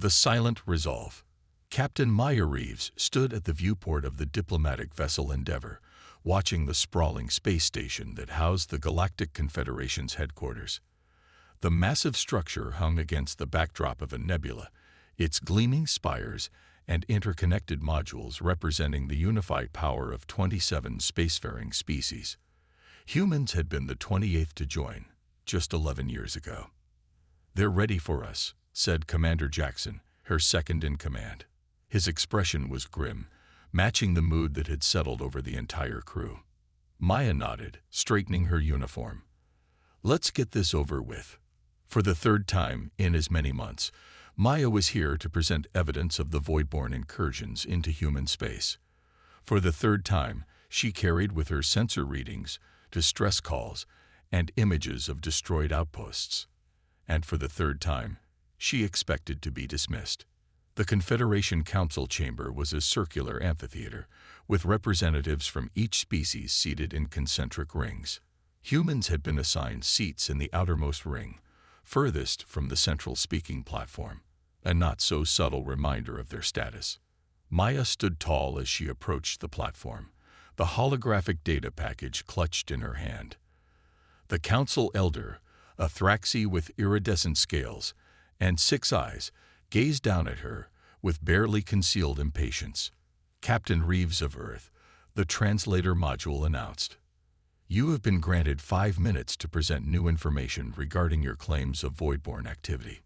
The silent resolve. Captain Maya Reeves stood at the viewport of the diplomatic vessel Endeavour, watching the sprawling space station that housed the Galactic Confederation's headquarters. The massive structure hung against the backdrop of a nebula, its gleaming spires and interconnected modules representing the unified power of 27 spacefaring species. Humans had been the 28th to join, just 11 years ago. "They're ready for us," said Commander Jackson, her second-in-command. His expression was grim, matching the mood that had settled over the entire crew. Maya nodded, straightening her uniform. "Let's get this over with." For the third time in as many months, Maya was here to present evidence of the void-borne incursions into human space. For the third time, she carried with her sensor readings, distress calls, and images of destroyed outposts. And for the third time, she expected to be dismissed. The Confederation Council chamber was a circular amphitheater, with representatives from each species seated in concentric rings. Humans had been assigned seats in the outermost ring, furthest from the central speaking platform, a not-so-subtle reminder of their status. Maya stood tall as she approached the platform, the holographic data package clutched in her hand. The council elder, a Thraxi with iridescent scales and 6 eyes, gazed down at her with barely concealed impatience. "Captain Reeves of Earth," the translator module announced. "You have been granted 5 minutes to present new information regarding your claims of void-borne activity."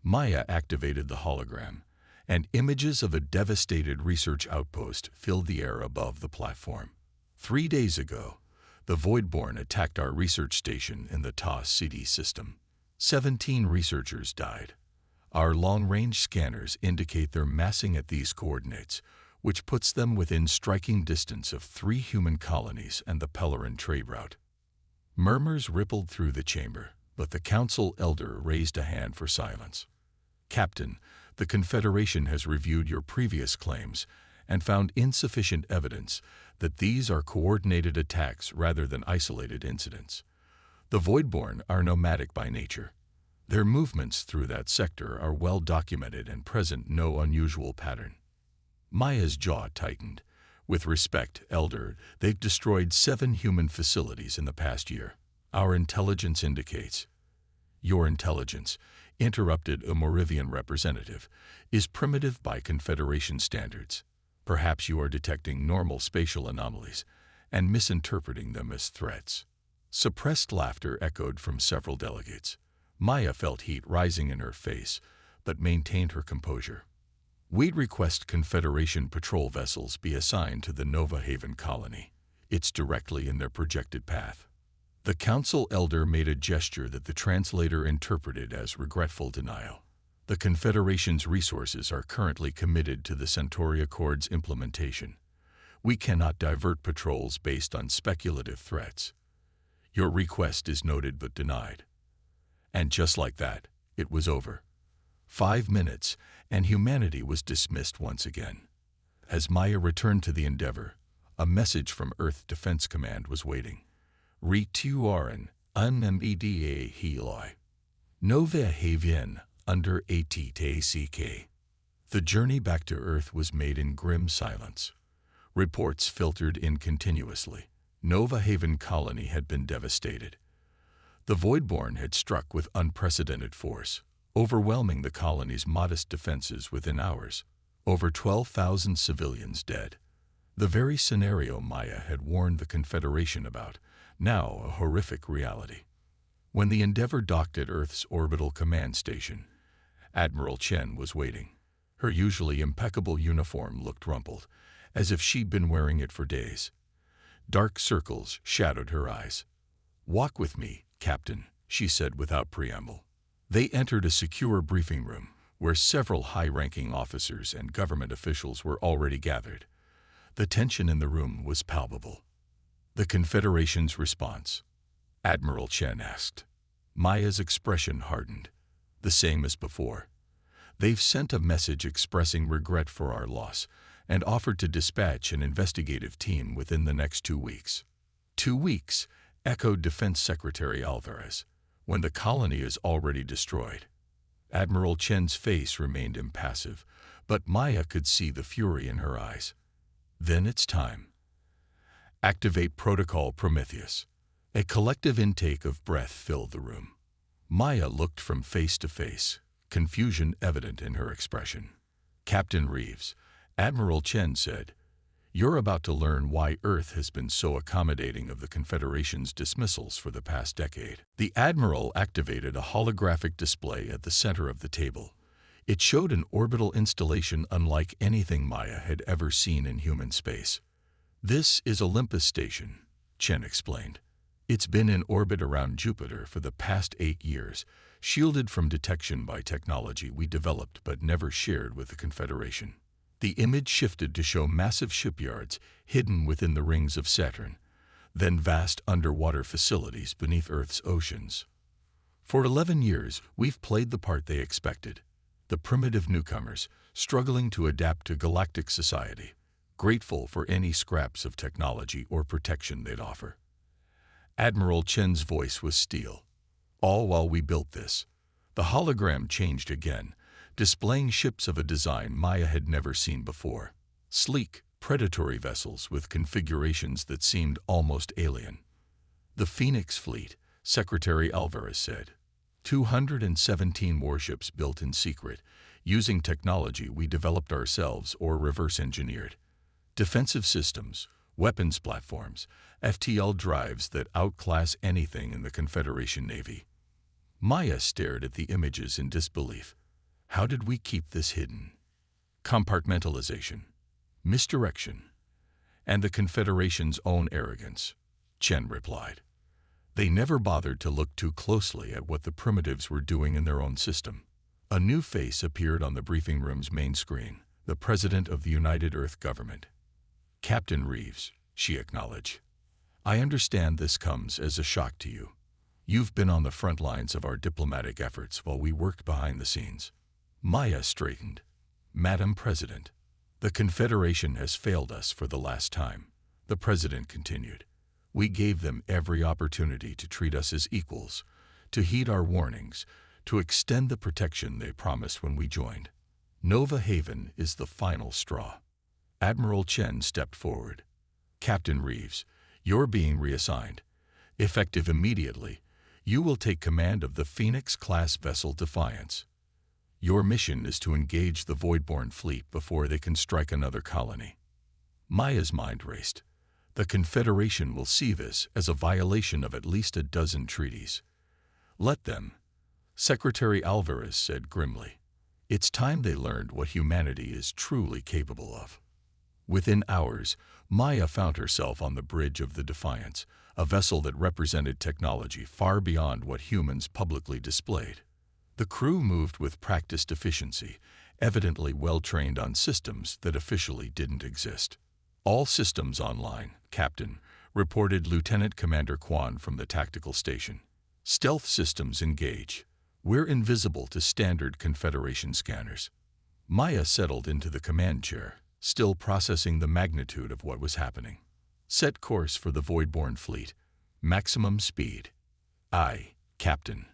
Maya activated the hologram, and images of a devastated research outpost filled the air above the platform. 3 days ago, the void-borne attacked our research station in the Ta-City system. 17 researchers died. Our long-range scanners indicate they're massing at these coordinates, which puts them within striking distance of 3 human colonies and the Pellerin trade route. Murmurs rippled through the chamber, but the council elder raised a hand for silence. "Captain, the Confederation has reviewed your previous claims and found insufficient evidence that these are coordinated attacks rather than isolated incidents. The Voidborn are nomadic by nature. Their movements through that sector are well documented and present no unusual pattern." Maya's jaw tightened. "With respect, Elder, they've destroyed 7 human facilities in the past year. Our intelligence indicates—" "Your intelligence," interrupted a Morivian representative, "is primitive by Confederation standards. Perhaps you are detecting normal spatial anomalies and misinterpreting them as threats." Suppressed laughter echoed from several delegates. Maya felt heat rising in her face, but maintained her composure. "We'd request Confederation patrol vessels be assigned to the Nova Haven colony. It's directly in their projected path." The council elder made a gesture that the translator interpreted as regretful denial. "The Confederation's resources are currently committed to the Centauri Accord's implementation. We cannot divert patrols based on speculative threats. Your request is noted but denied." And just like that, it was over. 5 minutes, and humanity was dismissed once again. As Maya returned to the Endeavour, a message from Earth Defense Command was waiting. "Retuaren, unmeda heloi. Nova Haven, under ATTACK." The journey back to Earth was made in grim silence. Reports filtered in continuously. Nova Haven colony had been devastated. The Voidborn had struck with unprecedented force, overwhelming the colony's modest defenses within hours. Over 12,000 civilians dead. The very scenario Maya had warned the Confederation about, now a horrific reality. When the Endeavour docked at Earth's orbital command station, Admiral Chen was waiting. Her usually impeccable uniform looked rumpled, as if she'd been wearing it for days. Dark circles shadowed her eyes. "Walk with me, Captain," she said without preamble. They entered a secure briefing room, where several high-ranking officers and government officials were already gathered. The tension in the room was palpable. "The Confederation's response?" Admiral Chen asked. Maya's expression hardened. "The same as before. They've sent a message expressing regret for our loss and offered to dispatch an investigative team within the next 2 weeks." 2 weeks, echoed Defense Secretary Alvarez, "when the colony is already destroyed." Admiral Chen's face remained impassive, but Maya could see the fury in her eyes. Then it's time. Activate Protocol Prometheus. A collective intake of breath filled the room. Maya looked from face to face, confusion evident in her expression. Captain Reeves, Admiral Chen said, "You're about to learn why Earth has been so accommodating of the Confederation's dismissals for the past decade." The Admiral activated a holographic display at the center of the table. It showed an orbital installation unlike anything Maya had ever seen in human space. "This is Olympus Station," Chen explained. "It's been in orbit around Jupiter for the past 8 years, shielded from detection by technology we developed but never shared with the Confederation." The image shifted to show massive shipyards hidden within the rings of Saturn, then vast underwater facilities beneath Earth's oceans. "For 11 years, we've played the part they expected. The primitive newcomers, struggling to adapt to galactic society, grateful for any scraps of technology or protection they'd offer." Admiral Chen's voice was steel. "All while we built this." The hologram changed again, displaying ships of a design Maya had never seen before. Sleek, predatory vessels with configurations that seemed almost alien. "The Phoenix Fleet," Secretary Alvarez said. 217 warships built in secret, using technology we developed ourselves or reverse engineered. Defensive systems, weapons platforms, FTL drives that outclass anything in the Confederation Navy. Maya stared at the images in disbelief. How did we keep this hidden? Compartmentalization, misdirection, and the Confederation's own arrogance, Chen replied. They never bothered to look too closely at what the primitives were doing in their own system. A new face appeared on the briefing room's main screen, the President of the United Earth Government. "Captain Reeves," she acknowledged. "I understand this comes as a shock to you. You've been on the front lines of our diplomatic efforts while we worked behind the scenes." Maya straightened. "Madam President, the Confederation has failed us for the last time," the President continued. "We gave them every opportunity to treat us as equals, to heed our warnings, to extend the protection they promised when we joined. Nova Haven is the final straw." Admiral Chen stepped forward. "Captain Reeves, you're being reassigned. Effective immediately, you will take command of the Phoenix-class vessel Defiance. Your mission is to engage the Voidborn fleet before they can strike another colony." Maya's mind raced. The Confederation will see this as a violation of at least a dozen treaties. "Let them," Secretary Alvarez said grimly. "It's time they learned what humanity is truly capable of." Within hours, Maya found herself on the bridge of the Defiance, a vessel that represented technology far beyond what humans publicly displayed. The crew moved with practiced efficiency, evidently well-trained on systems that officially didn't exist. "All systems online, Captain," reported Lieutenant Commander Kwan from the tactical station. "Stealth systems engage. We're invisible to standard Confederation scanners." Maya settled into the command chair, still processing the magnitude of what was happening. "Set course for the Voidborn fleet. Maximum speed." "Aye, Captain."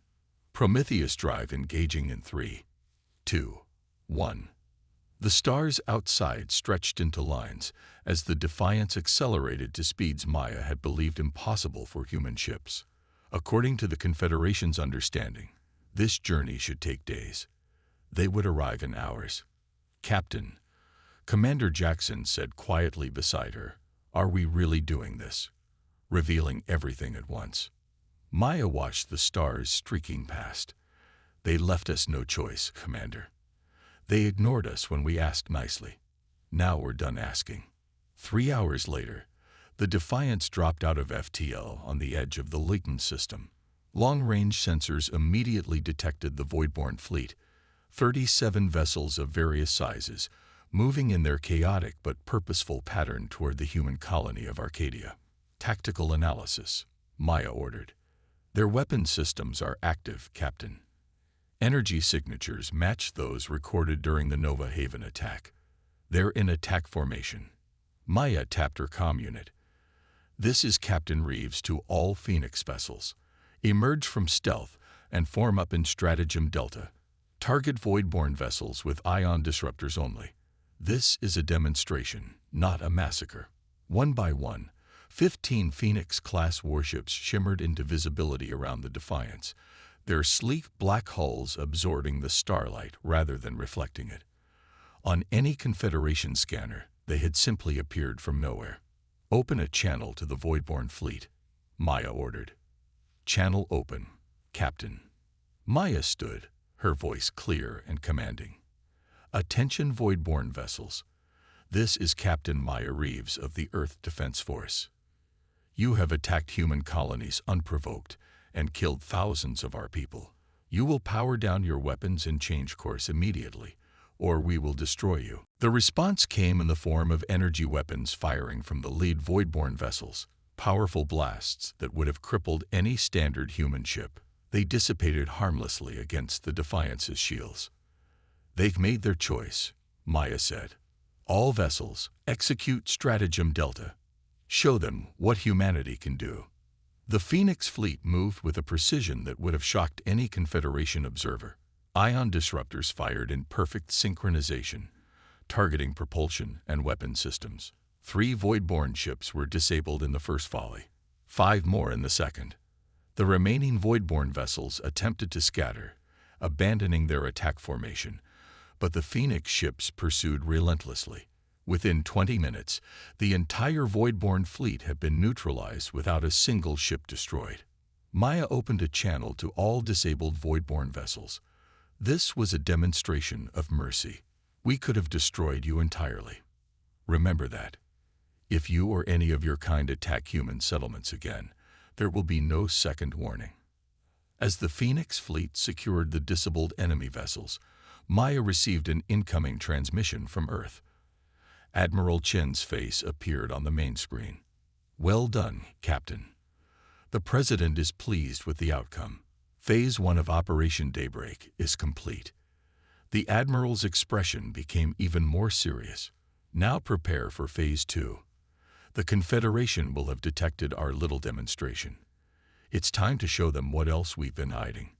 Prometheus drive engaging in 3, 2, 1. The stars outside stretched into lines as the Defiance accelerated to speeds Maya had believed impossible for human ships. According to the Confederation's understanding, this journey should take days. They would arrive in hours. "Captain," Commander Jackson said quietly beside her, "are we really doing this?" Revealing everything at once. Maya watched the stars streaking past. "They left us no choice, Commander. They ignored us when we asked nicely. Now we're done asking." 3 hours later, the Defiance dropped out of FTL on the edge of the Leighton system. Long-range sensors immediately detected the Voidborn fleet, 37 vessels of various sizes, moving in their chaotic but purposeful pattern toward the human colony of Arcadia. "Tactical analysis," Maya ordered. "Their weapon systems are active, Captain. Energy signatures match those recorded during the Nova Haven attack. They're in attack formation." Maya tapped her comm unit. "This is Captain Reeves to all Phoenix vessels. Emerge from stealth and form up in Stratagem Delta. Target voidborne vessels with ion disruptors only. This is a demonstration, not a massacre. One by one, 15 Phoenix-class warships shimmered into visibility around the Defiance, their sleek black hulls absorbing the starlight rather than reflecting it. On any Confederation scanner, they had simply appeared from nowhere. "Open a channel to the voidborne fleet," Maya ordered. "Channel open, Captain." Maya stood, her voice clear and commanding. "Attention voidborne vessels. This is Captain Maya Reeves of the Earth Defense Force. You have attacked human colonies unprovoked and killed thousands of our people. You will power down your weapons and change course immediately, or we will destroy you." The response came in the form of energy weapons firing from the lead voidborne vessels, powerful blasts that would have crippled any standard human ship. They dissipated harmlessly against the Defiance's shields. "They've made their choice," Maya said. "All vessels, execute Stratagem Delta. Show them what humanity can do." The Phoenix fleet moved with a precision that would have shocked any Confederation observer. Ion disruptors fired in perfect synchronization, targeting propulsion and weapon systems. 3 voidborne ships were disabled in the first volley, 5 more in the second. The remaining voidborne vessels attempted to scatter, abandoning their attack formation, but the Phoenix ships pursued relentlessly. Within 20 minutes, the entire voidborne fleet had been neutralized without a single ship destroyed. Maya opened a channel to all disabled voidborne vessels. "This was a demonstration of mercy. We could have destroyed you entirely. Remember that. If you or any of your kind attack human settlements again, there will be no second warning." As the Phoenix fleet secured the disabled enemy vessels, Maya received an incoming transmission from Earth. Admiral Chen's face appeared on the main screen. "Well done, Captain. The President is pleased with the outcome. Phase 1 of Operation Daybreak is complete." The Admiral's expression became even more serious. "Now prepare for Phase 2. The Confederation will have detected our little demonstration. It's time to show them what else we've been hiding."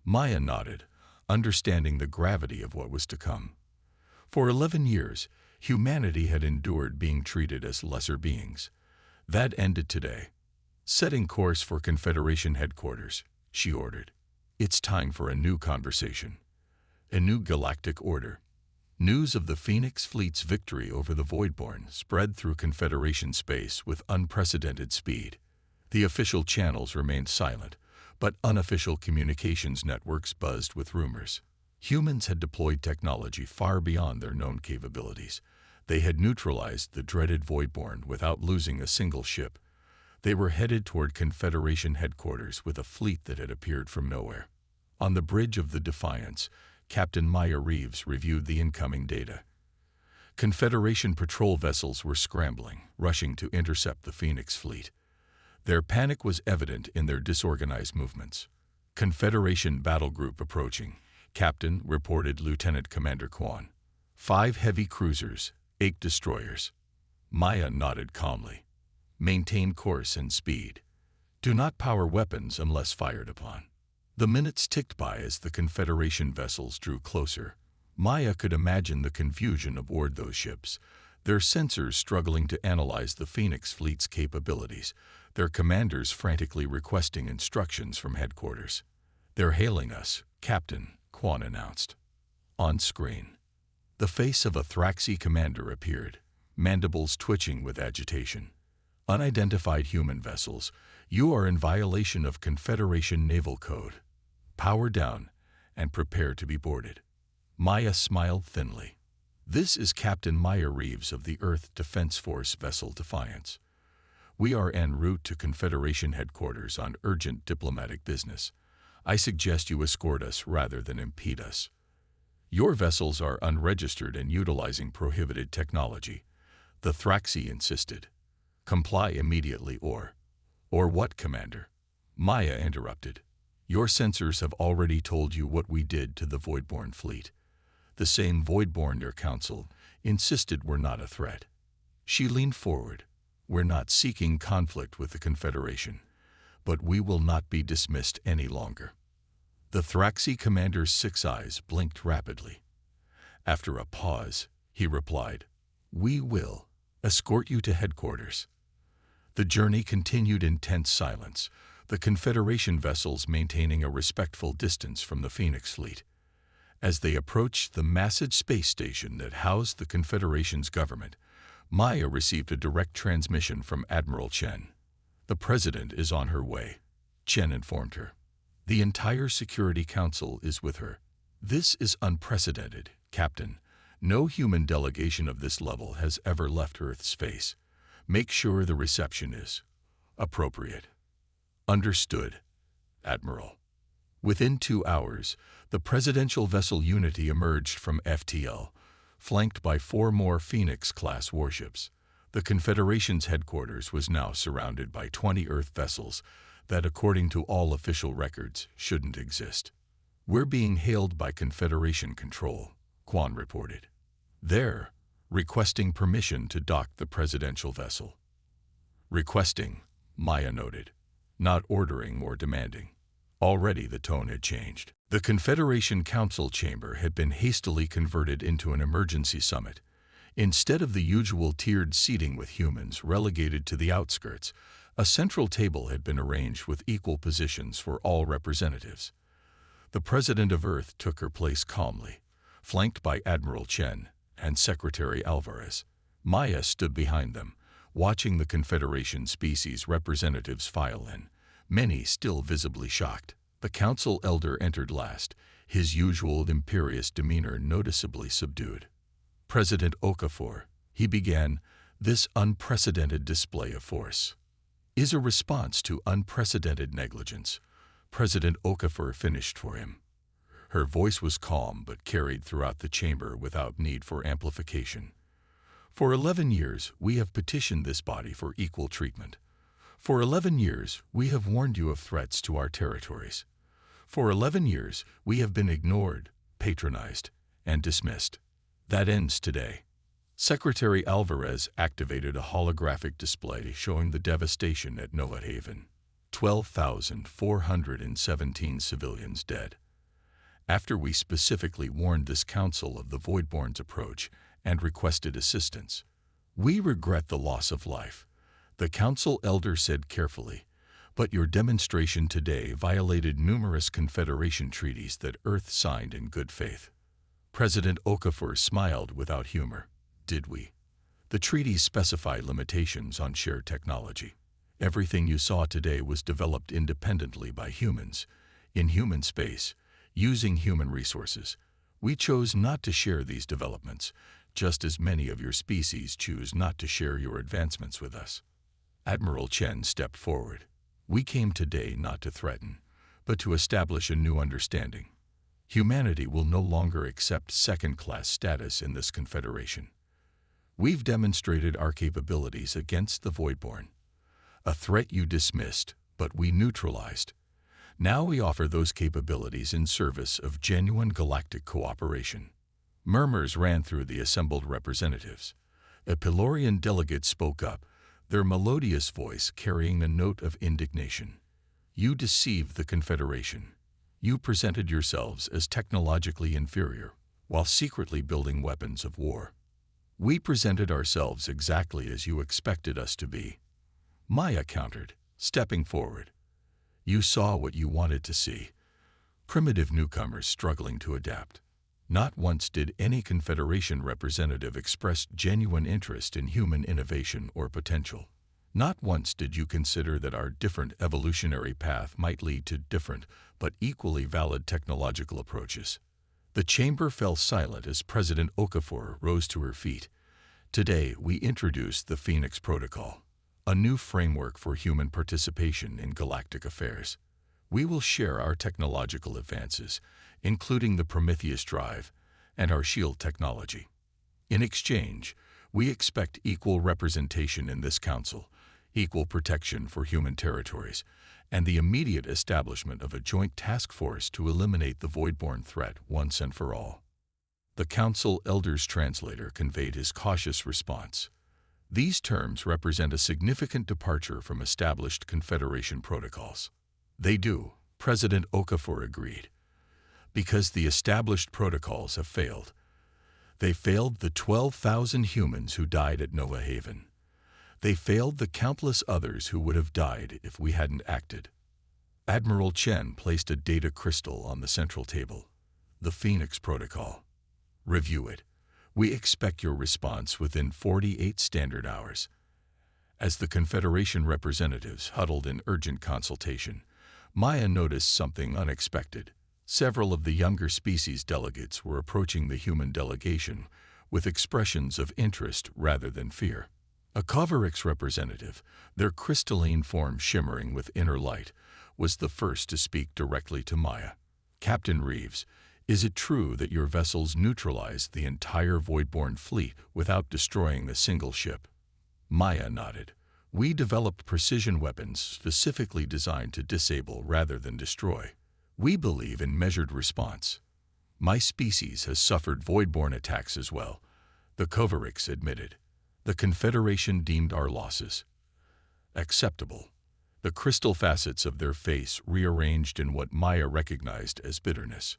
Maya nodded, understanding the gravity of what was to come. For 11 years, humanity had endured being treated as lesser beings. That ended today. "Setting course for Confederation headquarters," she ordered. "It's time for a new conversation. A new galactic order." News of the Phoenix fleet's victory over the Voidborn spread through Confederation space with unprecedented speed. The official channels remained silent, but unofficial communications networks buzzed with rumors. Humans had deployed technology far beyond their known capabilities. They had neutralized the dreaded Voidborn without losing a single ship. They were headed toward Confederation headquarters with a fleet that had appeared from nowhere. On the bridge of the Defiance, Captain Maya Reeves reviewed the incoming data. Confederation patrol vessels were scrambling, rushing to intercept the Phoenix fleet. Their panic was evident in their disorganized movements. "Confederation battle group approaching," Captain reported Lieutenant Commander Quan. 5 heavy cruisers, 8 destroyers. Maya nodded calmly. "Maintain course and speed. Do not power weapons unless fired upon." The minutes ticked by as the Confederation vessels drew closer. Maya could imagine the confusion aboard those ships, their sensors struggling to analyze the Phoenix fleet's capabilities, their commanders frantically requesting instructions from headquarters. "They're hailing us, Captain," Quan announced. On screen, the face of a Thraxi commander appeared, mandibles twitching with agitation. "Unidentified human vessels, you are in violation of Confederation Naval Code. Power down and prepare to be boarded." Maya smiled thinly. "This is Captain Maya Reeves of the Earth Defense Force vessel Defiance. We are en route to Confederation headquarters on urgent diplomatic business. I suggest you escort us rather than impede us. Your vessels are unregistered and utilizing prohibited technology," the Thraxi insisted. "Comply immediately or—" "Or what, Commander?" Maya interrupted. "Your sensors have already told you what we did to the Voidborn fleet. The same Voidborn your council insisted were not a threat." She leaned forward. "We're not seeking conflict with the Confederation, but we will not be dismissed any longer." The Thraxi commander's 6 eyes blinked rapidly. After a pause, he replied, "We will escort you to headquarters." The journey continued in tense silence, the Confederation vessels maintaining a respectful distance from the Phoenix fleet. As they approached the massive space station that housed the Confederation's government, Maya received a direct transmission from Admiral Chen. "The President is on her way," Chen informed her. "The entire Security Council is with her." "This is unprecedented, Captain. No human delegation of this level has ever left Earth's space. Make sure the reception is appropriate." "Understood, Admiral." Within 2 hours, the presidential vessel Unity emerged from FTL, flanked by 4 more Phoenix-class warships. The Confederation's headquarters was now surrounded by 20 Earth vessels that, according to all official records, shouldn't exist. "We're being hailed by Confederation control," Quan reported. "They're requesting permission to dock the presidential vessel." "Requesting," Maya noted, "not ordering or demanding." Already the tone had changed. The Confederation Council chamber had been hastily converted into an emergency summit. Instead of the usual tiered seating with humans relegated to the outskirts, a central table had been arranged with equal positions for all representatives. The President of Earth took her place calmly, flanked by Admiral Chen and Secretary Alvarez. Maya stood behind them, watching the Confederation species representatives file in, many still visibly shocked. The council elder entered last, his usual imperious demeanor noticeably subdued. "President Okafor," he began, "this unprecedented display of force is a response to unprecedented negligence." President Okafor finished for him. Her voice was calm but carried throughout the chamber without need for amplification. "For 11 years, we have petitioned this body for equal treatment. For 11 years, we have warned you of threats to our territories. For 11 years, we have been ignored, patronized, and dismissed. That ends today." Secretary Alvarez activated a holographic display showing the devastation at Nova Haven. 12,417 civilians dead. "After we specifically warned this council of the Voidborn's approach and requested assistance, we regret the loss of life," the council elder said carefully, "but your demonstration today violated numerous Confederation treaties that Earth signed in good faith." President Okafor smiled without humor. "Did we? The treaties specify limitations on shared technology. Everything you saw today was developed independently by humans, in human space, using human resources. We chose not to share these developments, just as many of your species choose not to share your advancements with us." Admiral Chen stepped forward. "We came today not to threaten, but to establish a new understanding. Humanity will no longer accept second-class status in this confederation. We've demonstrated our capabilities against the Voidborn, a threat you dismissed, but we neutralized. Now we offer those capabilities in service of genuine galactic cooperation." Murmurs ran through the assembled representatives. A Pelorian delegate spoke up, their melodious voice carrying a note of indignation. "You deceived the Confederation. You presented yourselves as technologically inferior, while secretly building weapons of war. We presented ourselves exactly as you expected us to be." Maya countered, stepping forward. "You saw what you wanted to see. Primitive newcomers struggling to adapt. Not once did any Confederation representative express genuine interest in human innovation or potential. Not once did you consider that our different evolutionary path might lead to different but equally valid technological approaches." The chamber fell silent as President Okafor rose to her feet. "Today, we introduced the Phoenix Protocol, a new framework for human participation in galactic affairs. We will share our technological advances, including the Prometheus drive and our shield technology. In exchange, we expect equal representation in this council, equal protection for human territories, and the immediate establishment of a joint task force to eliminate the Voidborn threat once and for all." The council elder's translator conveyed his cautious response. "These terms represent a significant departure from established Confederation protocols." "They do," President Okafor agreed. Because the established protocols have failed. They failed the 12,000 humans who died at Nova Haven. They failed the countless others who would have died if we hadn't acted. Admiral Chen placed a data crystal on the central table. The Phoenix Protocol. Review it. We expect your response within 48 standard hours. As the Confederation representatives huddled in urgent consultation, Maya noticed something unexpected. Several of the younger species delegates were approaching the human delegation with expressions of interest rather than fear. A Coverix representative, their crystalline form shimmering with inner light, was the first to speak directly to Maya. Captain Reeves, is it true that your vessels neutralized the entire Voidborn fleet without destroying a single ship? Maya nodded. We developed precision weapons specifically designed to disable rather than destroy. We believe in measured response. My species has suffered Voidborn attacks as well, the Coverix admitted. The Confederation deemed our losses acceptable. The crystal facets of their face rearranged in what Maya recognized as bitterness.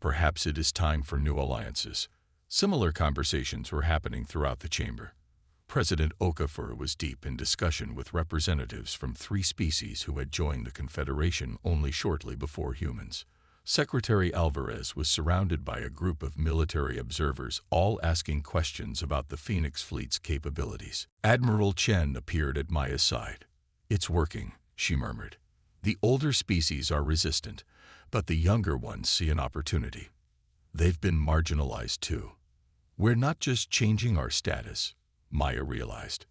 Perhaps it is time for new alliances. Similar conversations were happening throughout the chamber. President Okafor was deep in discussion with representatives from 3 species who had joined the Confederation only shortly before humans. Secretary Alvarez was surrounded by a group of military observers, all asking questions about the Phoenix Fleet's capabilities. Admiral Chen appeared at Maya's side. It's working, she murmured. The older species are resistant, but the younger ones see an opportunity. They've been marginalized too. We're not just changing our status, Maya realized.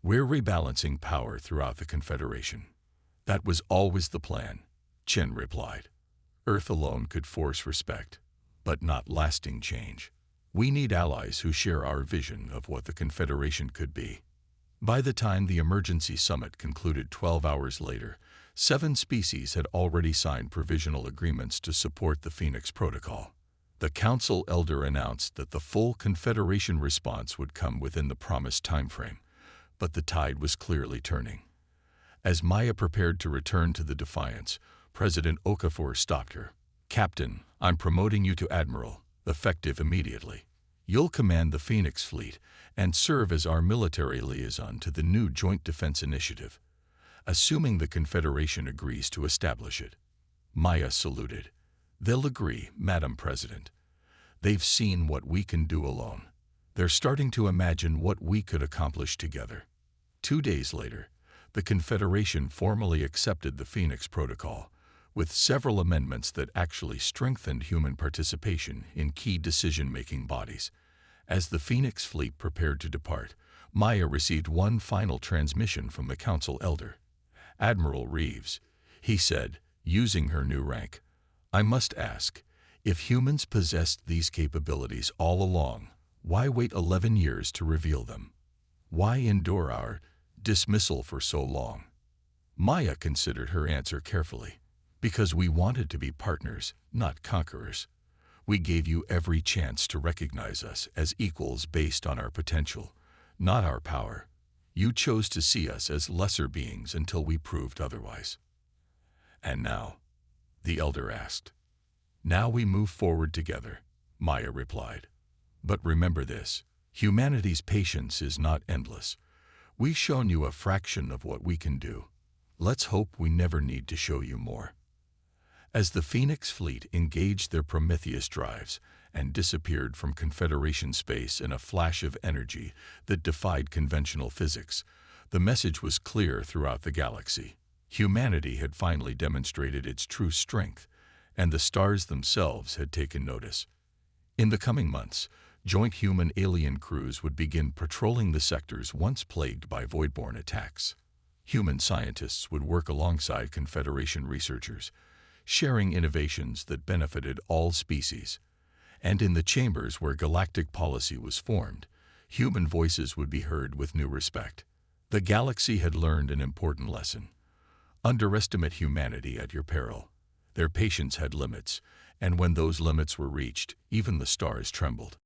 We're rebalancing power throughout the Confederation. That was always the plan, Chen replied. Earth alone could force respect, but not lasting change. We need allies who share our vision of what the Confederation could be. By the time the emergency summit concluded 12 hours later, 7 species had already signed provisional agreements to support the Phoenix Protocol. The Council Elder announced that the full Confederation response would come within the promised timeframe, but the tide was clearly turning. As Maya prepared to return to the Defiance, President Okafor stopped her. Captain, I'm promoting you to Admiral, effective immediately. You'll command the Phoenix Fleet and serve as our military liaison to the new Joint Defense Initiative, assuming the Confederation agrees to establish it. Maya saluted. They'll agree, Madam President. They've seen what we can do alone. They're starting to imagine what we could accomplish together. 2 days later, the Confederation formally accepted the Phoenix Protocol, with several amendments that actually strengthened human participation in key decision-making bodies. As the Phoenix Fleet prepared to depart, Maya received one final transmission from the Council Elder. Admiral Reeves, he said, using her new rank, I must ask, if humans possessed these capabilities all along, why wait 11 years to reveal them? Why endure our dismissal for so long? Maya considered her answer carefully. Because we wanted to be partners, not conquerors. We gave you every chance to recognize us as equals based on our potential, not our power. You chose to see us as lesser beings until we proved otherwise. And now? The Elder asked. Now we move forward together, Maya replied. But remember this, humanity's patience is not endless. We've shown you a fraction of what we can do. Let's hope we never need to show you more. As the Phoenix Fleet engaged their Prometheus drives and disappeared from Confederation space in a flash of energy that defied conventional physics, the message was clear throughout the galaxy. Humanity had finally demonstrated its true strength, and the stars themselves had taken notice. In the coming months, joint human-alien crews would begin patrolling the sectors once plagued by Voidborn attacks. Human scientists would work alongside Confederation researchers, sharing innovations that benefited all species. And in the chambers where galactic policy was formed, human voices would be heard with new respect. The galaxy had learned an important lesson. Underestimate humanity at your peril. Their patience had limits, and when those limits were reached, even the stars trembled.